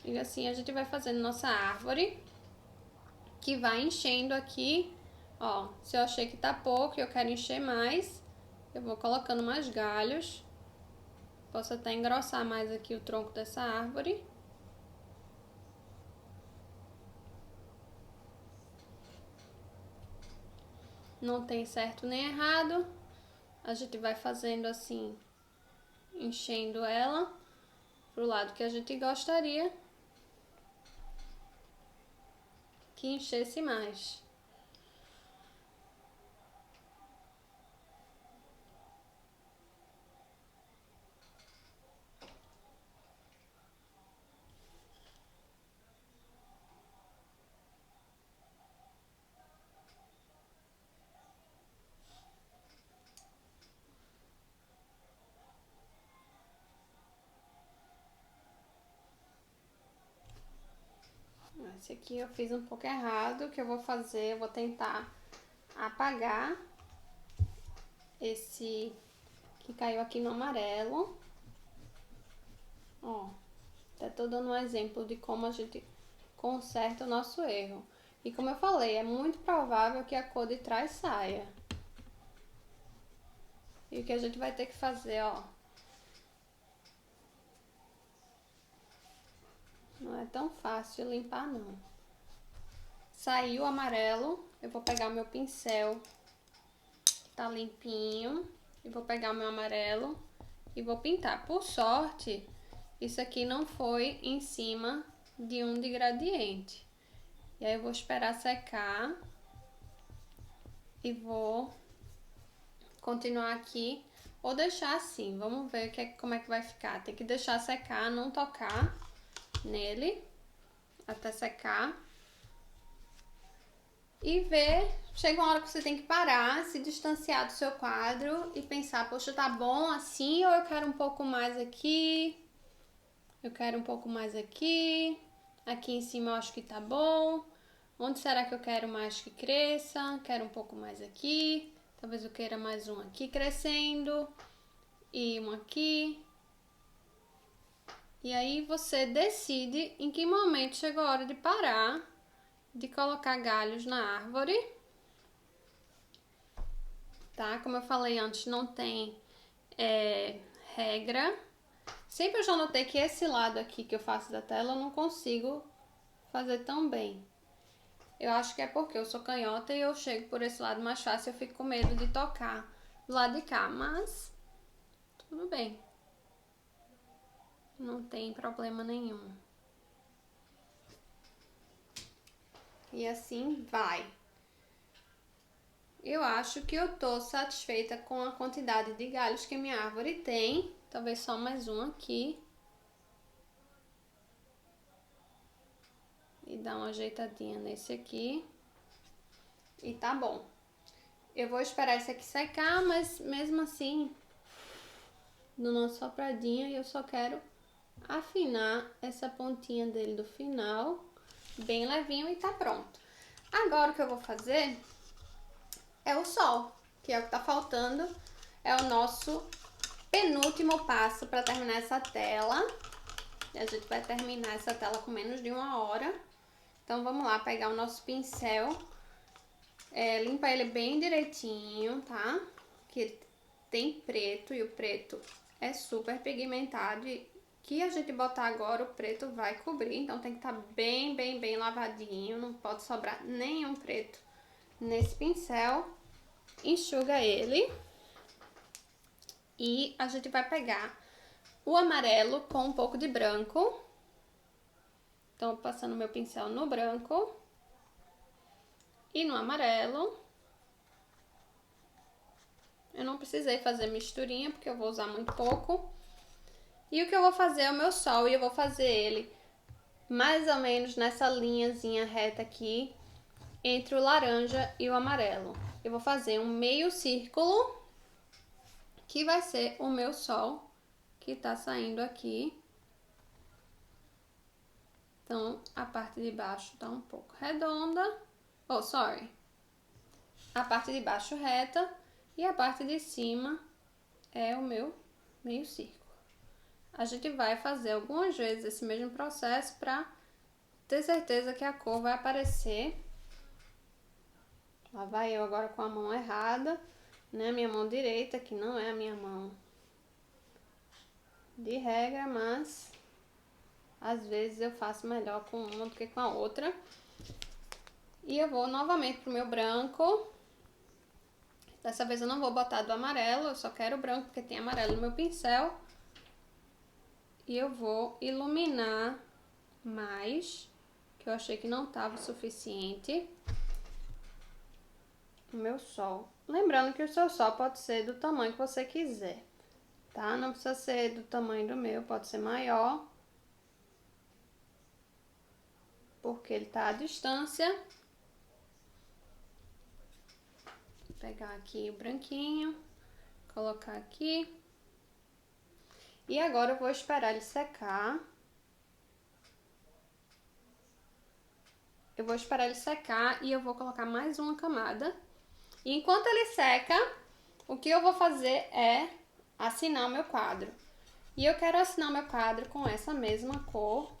E assim a gente vai fazendo nossa árvore, que vai enchendo aqui, ó. Se eu achei que tá pouco e eu quero encher mais, eu vou colocando mais galhos. Posso até engrossar mais aqui o tronco dessa árvore. Não tem certo nem errado. A gente vai fazendo assim, enchendo ela pro lado que a gente gostaria que enchesse mais. Esse aqui eu fiz um pouco errado. O que eu vou fazer, eu vou tentar apagar esse que caiu aqui no amarelo. Ó, até tô dando um exemplo de como a gente conserta o nosso erro. E como eu falei, é muito provável que a cor de trás saia. E o que a gente vai ter que fazer, ó, não é tão fácil limpar não. Saiu o amarelo, eu vou pegar meu pincel, que tá limpinho, e vou pegar o meu amarelo e vou pintar. Por sorte, isso aqui não foi em cima de um de gradiente. E aí eu vou esperar secar e vou continuar aqui ou deixar assim. Vamos ver como é que vai ficar. Tem que deixar secar, não tocar nele até secar. E ver, chega uma hora que você tem que parar, se distanciar do seu quadro e pensar, poxa, tá bom assim ou eu quero um pouco mais aqui? Eu quero um pouco mais aqui. Aqui em cima eu acho que tá bom. Onde será que eu quero mais que cresça? Quero um pouco mais aqui. Talvez eu queira mais um aqui crescendo e um aqui. E aí você decide em que momento chegou a hora de parar de colocar galhos na árvore. Tá? Como eu falei antes, não tem regra. Sempre eu já notei que esse lado aqui que eu faço da tela eu não consigo fazer tão bem. Eu acho que é porque eu sou canhota e eu chego por esse lado mais fácil, eu fico com medo de tocar do lado de cá, mas tudo bem. Não tem problema nenhum. E assim vai. Eu acho que eu tô satisfeita com a quantidade de galhos que minha árvore tem. Talvez só mais um aqui. E dar uma ajeitadinha nesse aqui. E tá bom. Eu vou esperar esse aqui secar, mas mesmo assim, dando uma sopradinha, e eu só quero afinar essa pontinha dele do final, bem levinho, e tá pronto. Agora o que eu vou fazer é o sol, que é o que tá faltando, é o nosso penúltimo passo para terminar essa tela. E a gente vai terminar essa tela com menos de 1 hora. Então vamos lá, pegar o nosso pincel, limpar ele bem direitinho, tá? Que ele tem preto e o preto é super pigmentado e que a gente botar agora o preto vai cobrir, então tem que estar bem, bem, bem lavadinho, não pode sobrar nenhum preto nesse pincel. Enxuga ele e a gente vai pegar o amarelo com um pouco de branco. Então, passando meu pincel no branco e no amarelo. Eu não precisei fazer misturinha, porque eu vou usar muito pouco. E o que eu vou fazer é o meu sol, e eu vou fazer ele mais ou menos nessa linhazinha reta aqui, entre o laranja e o amarelo. Eu vou fazer um meio círculo, que vai ser o meu sol, que tá saindo aqui. Então, a parte de baixo tá um pouco redonda. Oh, sorry. A parte de baixo reta e a parte de cima é o meu meio círculo. A gente vai fazer algumas vezes esse mesmo processo para ter certeza que a cor vai aparecer. Lá vai eu agora com a mão errada, né? Minha mão direita, que não é a minha mão de regra, mas às vezes eu faço melhor com uma do que com a outra. E eu vou novamente pro meu branco. Dessa vez eu não vou botar do amarelo, eu só quero o branco porque tem amarelo no meu pincel. E eu vou iluminar mais, que eu achei que não estava o suficiente, o meu sol. Lembrando que o seu sol pode ser do tamanho que você quiser, tá? Não precisa ser do tamanho do meu, pode ser maior, porque ele tá à distância. Vou pegar aqui o branquinho, colocar aqui. E agora eu vou esperar ele secar. Eu vou esperar ele secar e eu vou colocar mais uma camada. E enquanto ele seca, o que eu vou fazer é assinar o meu quadro. E eu quero assinar o meu quadro com essa mesma cor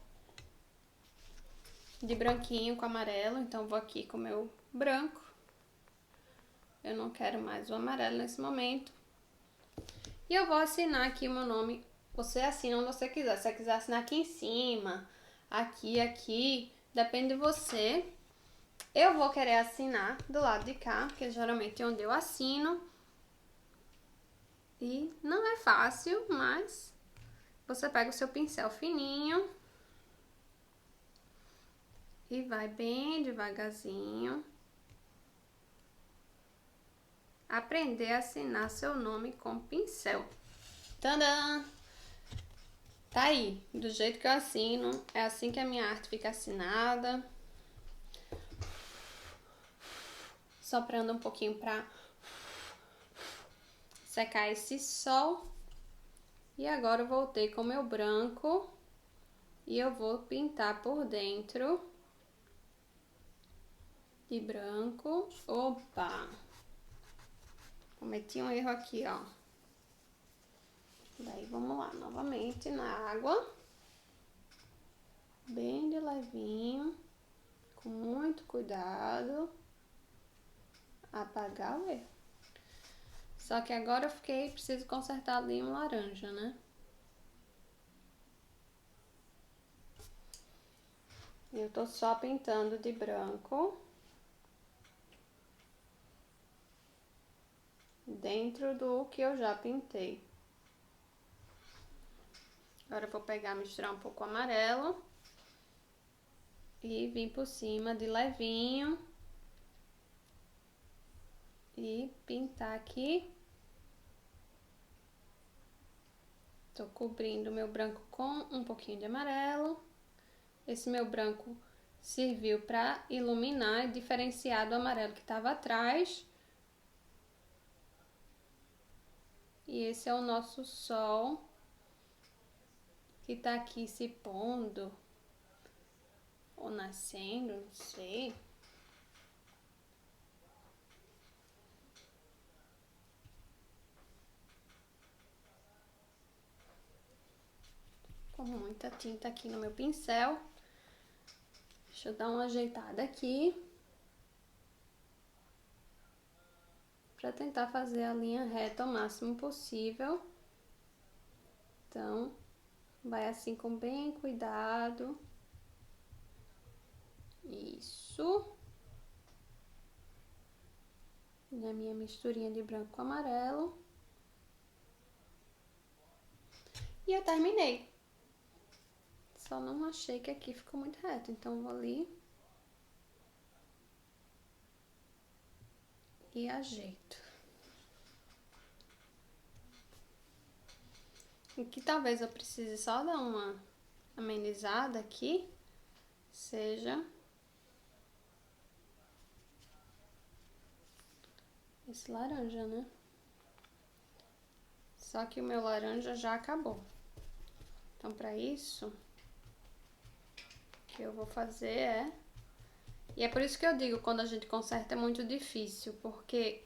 de branquinho com amarelo. Então, vou aqui com o meu branco. Eu não quero mais o amarelo nesse momento. E eu vou assinar aqui o meu nome. Você assina onde você quiser. Se você quiser assinar aqui em cima, aqui, depende de você. Eu vou querer assinar do lado de cá, porque geralmente é onde eu assino. E não é fácil, mas você pega o seu pincel fininho e vai bem devagarzinho aprender a assinar seu nome com pincel. Tadã! Tá aí, do jeito que eu assino, é assim que a minha arte fica assinada. Soprando um pouquinho pra secar esse sol. E agora eu voltei com o meu branco e eu vou pintar por dentro de branco. Opa! Cometi um erro aqui, ó. Daí vamos lá, novamente na água. Bem de levinho, com muito cuidado. Apagar o erro. Só que agora eu preciso consertar ali um laranja, né? Eu tô só pintando de branco. Dentro do que eu já pintei. Agora eu vou pegar, misturar um pouco o amarelo. E vir por cima de levinho. E pintar aqui. Tô cobrindo o meu branco com um pouquinho de amarelo. Esse meu branco serviu para iluminar e diferenciar do amarelo que estava atrás. E esse é o nosso sol que tá aqui se pondo ou nascendo, não sei. Com muita tinta aqui no meu pincel. Deixa eu dar uma ajeitada aqui. Para tentar fazer a linha reta o máximo possível. Então, vai assim com bem cuidado. Isso. E a minha misturinha de branco com amarelo. E eu terminei. Só não achei que aqui ficou muito reto, então vou ali e ajeito. Aqui talvez eu precise só dar uma amenizada aqui, seja esse laranja, né? Só que o meu laranja já acabou. Então, para isso, o que eu vou fazer é... E é por isso que eu digo, quando a gente conserta é muito difícil, porque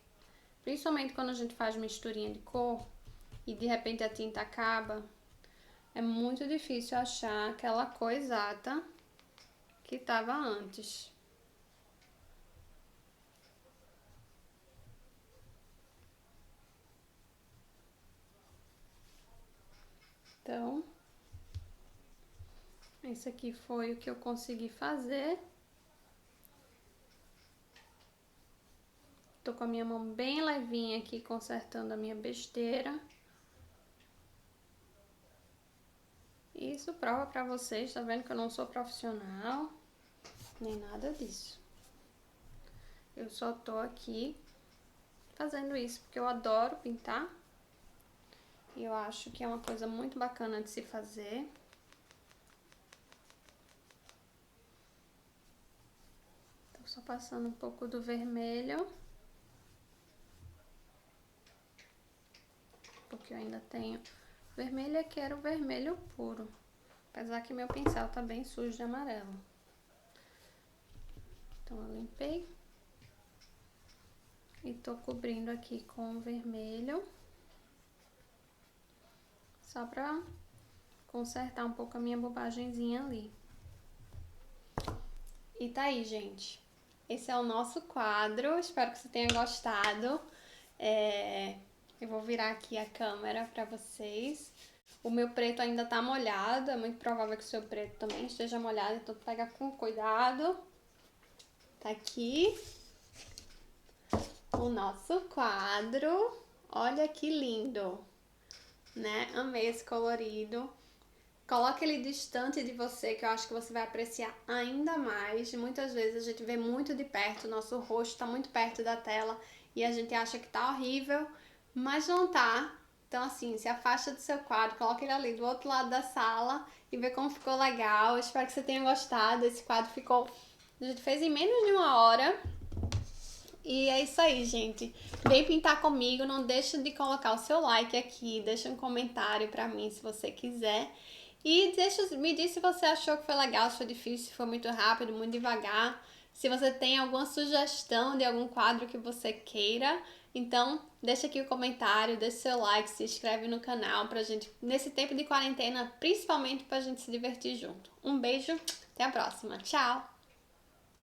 principalmente quando a gente faz misturinha de cor e de repente a tinta acaba, é muito difícil achar aquela cor exata que estava antes. Então, esse aqui foi o que eu consegui fazer. Tô com a minha mão bem levinha aqui, consertando a minha besteira. Isso prova pra vocês, tá vendo que eu não sou profissional, nem nada disso. Eu só tô aqui fazendo isso porque eu adoro pintar. E eu acho que é uma coisa muito bacana de se fazer. Tô só passando um pouco do vermelho. Porque eu ainda tenho vermelho aqui, era o vermelho puro. Apesar que meu pincel tá bem sujo de amarelo. Então eu limpei. E tô cobrindo aqui com o vermelho. Só pra consertar um pouco a minha bobagemzinha ali. E tá aí, gente. Esse é o nosso quadro. Espero que você tenha gostado. Eu vou virar aqui a câmera pra vocês. O meu preto ainda tá molhado. É muito provável que o seu preto também esteja molhado. Então pega com cuidado. Tá aqui o nosso quadro. Olha que lindo, né? Amei esse colorido. Coloque ele distante de você, que eu acho que você vai apreciar ainda mais. Muitas vezes a gente vê muito de perto, o nosso rosto tá muito perto da tela e a gente acha que tá horrível, mas não tá. Então assim, se afasta do seu quadro, coloque ele ali do outro lado da sala e vê como ficou legal. Eu espero que você tenha gostado. Esse quadro ficou... A gente fez em menos de uma hora. E é isso aí, gente. Vem pintar comigo, não deixa de colocar o seu like aqui, deixa um comentário pra mim se você quiser. E me diz se você achou que foi legal, se foi difícil, se foi muito rápido, muito devagar. Se você tem alguma sugestão de algum quadro que você queira Então, deixa aqui o comentário, deixa seu like, se inscreve no canal pra gente, nesse tempo de quarentena, principalmente pra gente se divertir junto. Um beijo, até a próxima. Tchau!